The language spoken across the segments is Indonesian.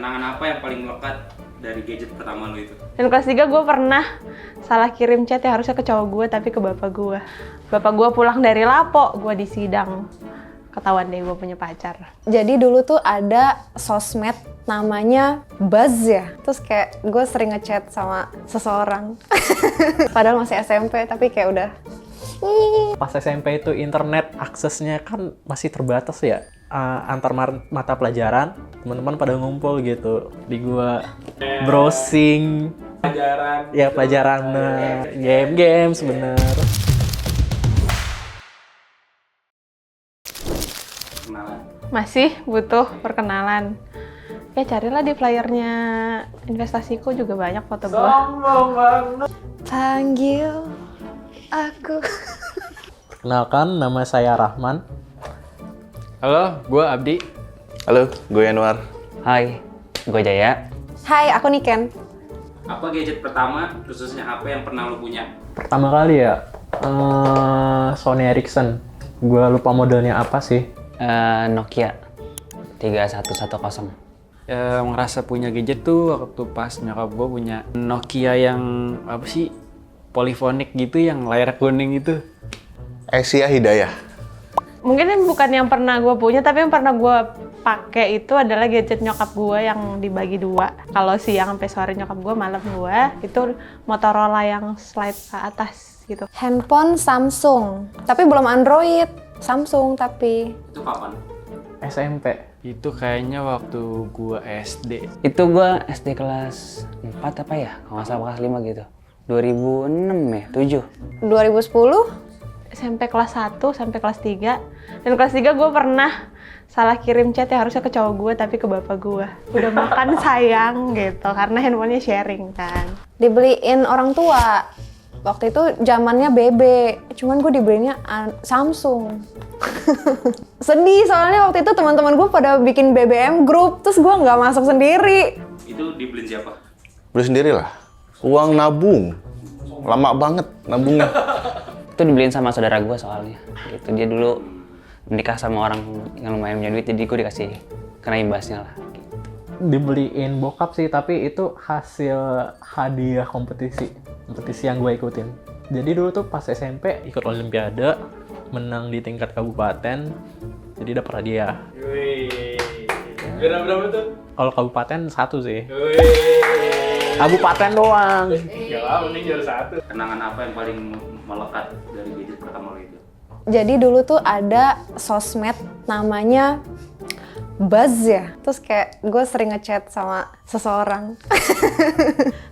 Kenangan apa yang paling melekat dari gadget pertama lo itu? Dan kelas 3 gue pernah salah kirim chat yang harusnya ke cowok gue tapi ke bapak gue. Bapak gue pulang dari Lapo, gue di sidang. Ketahuan deh gue punya pacar. Jadi dulu tuh ada sosmed namanya Buzz ya. Terus kayak gue sering ngechat sama seseorang. Padahal masih SMP tapi kayak udah. Pas SMP itu internet aksesnya kan masih terbatas ya. Antar mata pelajaran, teman-teman pada ngumpul gitu. Di gua browsing pelajaran game bener. Kenalan. Masih butuh perkenalan. Ya carilah di flyernya investasiku juga banyak foto gue. Sombong banget. Panggil aku. Kenalkan, nama saya Rahman. Halo, gue Abdi. Halo, gue Yanuar. Hai, gue Jaya. Hai, aku Niken. Apa gadget pertama, khususnya HP yang pernah lo punya? Pertama kali ya, Sony Ericsson. Gua lupa modelnya apa sih. Nokia 3110. Ngerasa punya gadget tuh waktu pas nyokap gue punya Nokia yang apa sih, polifonik gitu, yang layar kuning itu. Asia Hidayah. Mungkin ini bukan yang pernah gue punya, tapi yang pernah gue pakai itu adalah gadget nyokap gue yang dibagi dua. Kalau siang sampai sore nyokap gue, malam gue. Itu Motorola yang slide ke atas gitu. Handphone Samsung, tapi belum Android. Samsung tapi. Itu kapan? SMP. Itu kayaknya waktu gue SD. Itu gue SD kelas 4 apa ya? Kalau nggak salah kelas 5 gitu. 2006 ya? 7? 2010? SMP kelas 1 sampai kelas 3. Dan kelas 3 gue pernah salah kirim chat yang harusnya ke cowok gue tapi ke bapak gue. Udah makan sayang gitu, karena handphonenya sharing kan. Dibeliin orang tua. Waktu itu zamannya BB, cuman gue dibelinya Samsung. Sedih soalnya waktu itu teman-teman gue pada bikin BBM group, terus gue nggak masuk sendiri. Itu dibeliin siapa? Beli sendiri lah. Uang nabung. Lama banget nabungnya. Itu dibeliin sama saudara gue soalnya. Gitu. Dia dulu menikah sama orang yang lumayan punya duit, jadi gue dikasih kena imbasnya lah. Gitu. Dibeliin bokap sih, tapi itu hasil hadiah kompetisi yang gue ikutin. Jadi dulu tuh pas SMP ikut olimpiade, menang di tingkat kabupaten, jadi dapat hadiah. Wih. Berapa tuh? Kalau kabupaten 1 sih. Kabupaten doang. Gak apa, ini juara 1. Kenangan apa yang paling melekat dari gadget pertama lo itu? Jadi dulu tuh ada sosmed namanya Buzz ya. Terus kayak gue sering ngechat sama seseorang.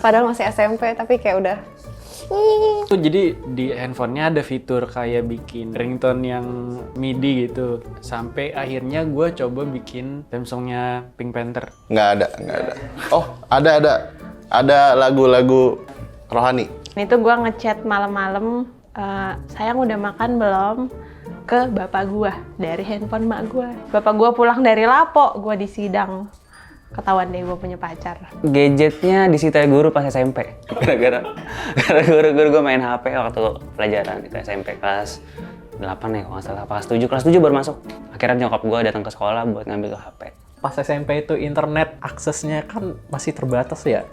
Padahal masih SMP tapi kayak udah. Tuh jadi di handphonenya ada fitur kayak bikin ringtone yang MIDI gitu. Sampai akhirnya gue coba bikin theme songnya Pink Panther. Nggak ada. Oh, ada. Ada lagu-lagu rohani. Itu gue ngechat malam-malam, sayang udah makan belum? Ke bapak gue dari handphone mak gue. Bapak gue pulang dari Lapo, gue di sidang. Ketahuan deh gue punya pacar. Gadgetnya disita guru pas SMP. Gara-gara guru-guru gue main HP waktu pelajaran itu SMP kelas 8 ya kalau nggak salah. Kelas 7 baru masuk. Akhirnya nyokap gue datang ke sekolah buat ngambil tuh HP. Pas SMP itu internet aksesnya kan masih terbatas ya.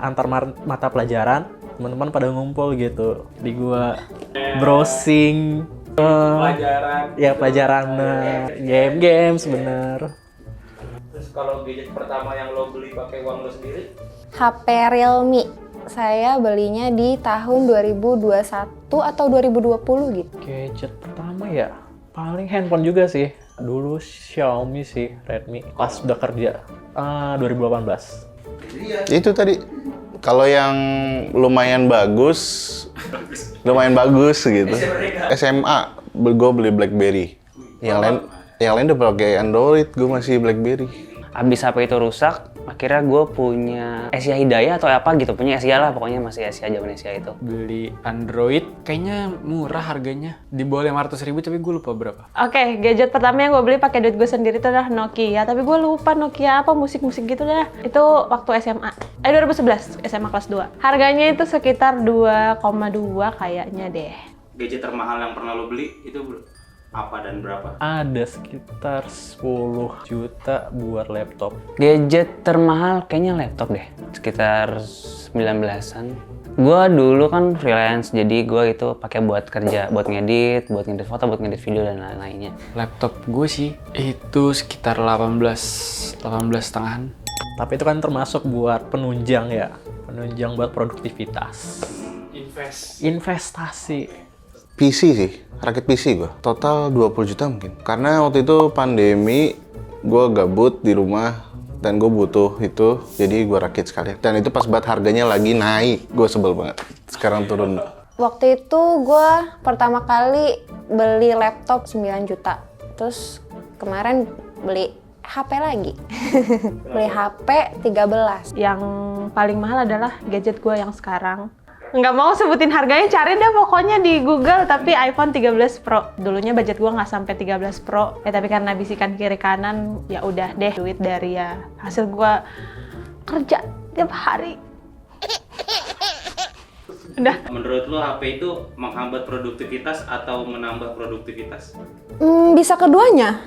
Antar mata pelajaran, teman-teman pada ngumpul gitu. Di gua browsing pelajaran game bener. Terus kalau gadget pertama yang lo beli pakai uang lo sendiri? HP Realme. Saya belinya di tahun 2021 atau 2020 gitu. Gadget pertama ya, paling handphone juga sih. Dulu Xiaomi sih, Redmi. Pas udah kerja, 2018. Itu tadi. Kalau yang lumayan bagus gitu. SMA, gue beli BlackBerry. Yang lain udah pakai Android, gue masih BlackBerry. Abis HP itu rusak, akhirnya gue punya Asia Hidayah atau apa gitu, punya Asia lah, pokoknya masih Asia, zaman Asia itu. Beli Android, kayaknya murah harganya. Di bawah 500.000 tapi gue lupa berapa. Oke, gadget pertama yang gue beli pakai duit gue sendiri itu adalah Nokia. Tapi gue lupa Nokia apa, musik-musik gitu dah. Itu waktu SMA. 2011, SMA kelas 2. Harganya itu sekitar 2,2 kayaknya deh. Gadget termahal yang pernah lo beli itu Apa dan berapa? Ada sekitar 10 juta buat laptop. Gadget termahal kayaknya laptop deh, sekitar 19-an. Gua dulu kan freelance, jadi gua itu pakai buat kerja, buat ngedit foto, buat ngedit video dan lain-lainnya. Laptop gue sih itu sekitar 18 setengahan. Tapi itu kan termasuk buat penunjang ya, penunjang buat produktivitas. Investasi. PC sih, rakit PC gue. Total 20 juta mungkin. Karena waktu itu pandemi, gue gabut di rumah dan gue butuh itu, jadi gue rakit sekalian. Dan itu pas banget harganya lagi naik, gue sebel banget. Sekarang turun. Waktu itu gue pertama kali beli laptop 9 juta. Terus kemarin beli HP lagi. Beli HP 13. Yang paling mahal adalah gadget gue yang sekarang. Nggak mau sebutin harganya, cari deh pokoknya di Google, tapi iPhone 13 Pro. Dulunya budget gue nggak sampai 13 Pro, tapi karena bisikan kiri kanan, ya udah deh, duit dari ya hasil gue kerja tiap hari. Udah. Menurut lo HP itu menghambat produktivitas atau menambah produktivitas? Bisa keduanya.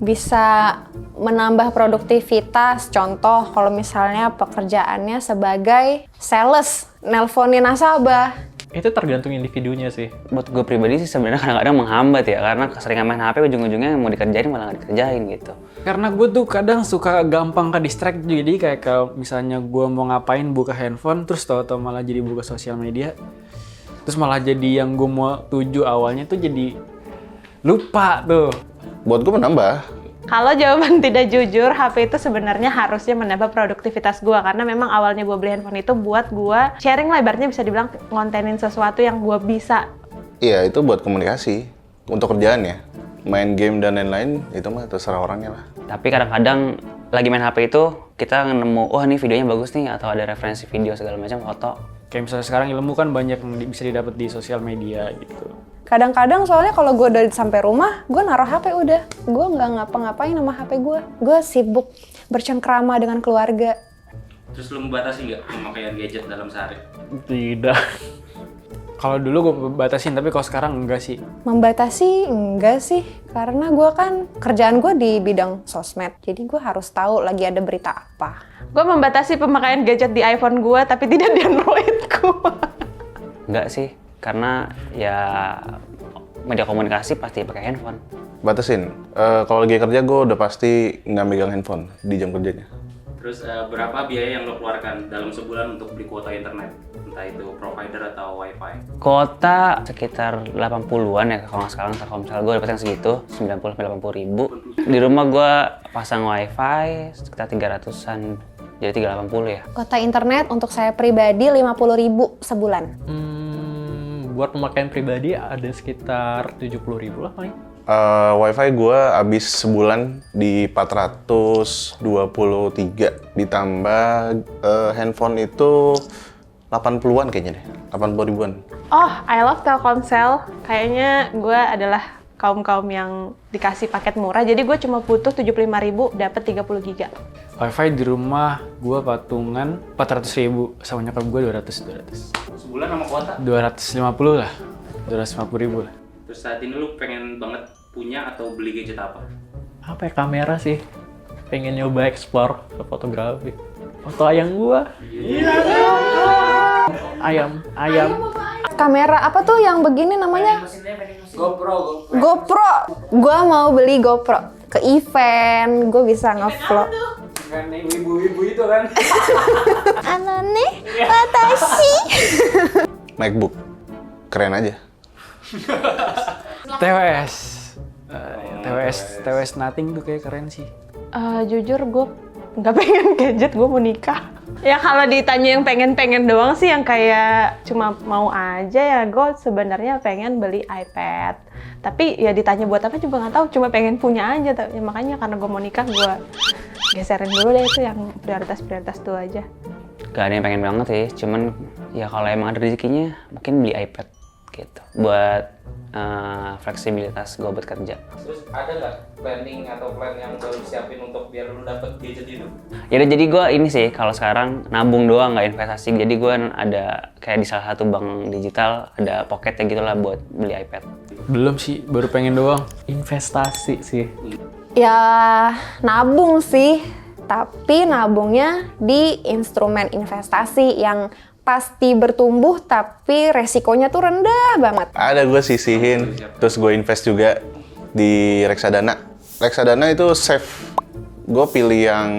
Bisa menambah produktivitas. Contoh kalau misalnya pekerjaannya sebagai sales, nelponin nasabah. Itu tergantung individunya sih. Buat gue pribadi sih sebenarnya kadang-kadang menghambat ya, karena keseringan main HP ujung-ujungnya mau dikerjain malah nggak dikerjain gitu. Karena gue tuh kadang suka gampang ke distract, jadi kayak kalau misalnya gue mau ngapain buka handphone, terus tahu-tahu malah jadi buka sosial media, terus malah jadi yang gue mau tuju awalnya tuh jadi lupa tuh. Buat gue menambah. Kalau jawaban tidak jujur, HP itu sebenarnya harusnya menambah produktivitas gue. Karena memang awalnya gue beli handphone itu buat gue sharing, lebarnya bisa dibilang ngontenin sesuatu yang gue bisa. Iya, itu buat komunikasi. Untuk kerjaan ya. Main game dan lain-lain, itu mah terserah orangnya lah. Tapi kadang-kadang lagi main HP itu kita nemu, wah ini videonya bagus nih, atau ada referensi video segala macam, foto. Kayak misalnya sekarang ilmu kan banyak yang bisa didapat di sosial media gitu. Kadang-kadang soalnya kalau gue udah sampai rumah, gue naruh HP udah. Gue nggak ngapa-ngapain sama HP gue. Gue sibuk bercengkrama dengan keluarga. Terus lo membatasi nggak pemakaian gadget dalam sehari? Tidak. Kalau dulu gue batasin, tapi kalau sekarang enggak sih. Membatasi enggak sih, karena gue kan kerjaan gue di bidang sosmed. Jadi gue harus tahu lagi ada berita apa. Gue membatasi pemakaian gadget di iPhone gue, tapi tidak di Android gue. Enggak sih, karena ya media komunikasi pasti pakai handphone. Batasin. Kalau lagi kerja, gue udah pasti nggak megang handphone di jam kerjanya. Terus berapa biaya yang lo keluarkan dalam sebulan untuk beli kuota internet? Entah itu provider atau wifi? Kuota sekitar 80-an ya kalau nggak sekarang. Kalau misalnya gue dapet yang segitu, 90-80 ribu. Di rumah gue pasang wifi sekitar 300-an, jadi 380 ya. Kuota internet untuk saya pribadi 50.000 sebulan. Buat pemakaian pribadi ada sekitar 70.000 lah paling. Wifi gue habis sebulan di 423, ditambah handphone itu 80-an kayaknya deh, 80 ribuan. Oh, I love Telkomsel. Kayaknya gue adalah kaum-kaum yang dikasih paket murah. Jadi gue cuma butuh 75.000 dapat 30 giga. Wifi di rumah gue patungan 400.000, sama nyokap gue 200. Sebulan sama kuota? 250 lah, 250.000 lah. Terus saat ini lu pengen banget punya atau beli gadget apa? Apa ya, kamera sih. Pengen nyoba explore ke fotografi. Foto ayam gua. Ayam. Kamera apa tuh yang begini namanya? GoPro. Gue mau beli GoPro ke event, gue bisa ngevlog. Kan ibu-ibu itu kan. Anone, watashi. MacBook. Keren aja. TWS nothing tuh kayak keren sih. Jujur gue nggak pengen gadget, gue mau nikah. Ya kalau ditanya yang pengen-pengen doang sih, yang kayak cuma mau aja ya, gue sebenarnya pengen beli iPad. Tapi ya ditanya buat apa juga nggak tahu, cuma pengen punya aja. Ya, makanya karena gue mau nikah, gue geserin dulu deh itu yang prioritas-prioritas tuh aja. Gak ada yang pengen banget sih, cuman ya kalau emang ada rezekinya mungkin beli iPad. gitu. Buat fleksibilitas gue buat kerja. Terus ada nggak planning atau plan yang udah lu siapin untuk biar lu dapet gadget itu? Ya udah, jadi gue ini sih kalau sekarang nabung doang nggak investasi. Jadi gue ada kayak di salah satu bank digital ada pocketnya gitulah buat beli iPad. Belum sih, baru pengen doang. Investasi sih. Ya nabung sih, tapi nabungnya di instrumen investasi yang pasti bertumbuh tapi resikonya tuh rendah banget. Ada gue sisihin, terus gue invest juga di reksadana. Reksadana itu safe. Gue pilih yang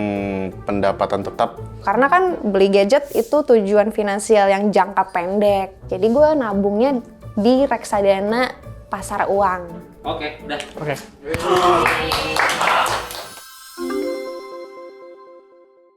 pendapatan tetap. Karena kan beli gadget itu tujuan finansial yang jangka pendek. Jadi gue nabungnya di reksadana pasar uang. Oke, dah. Oke.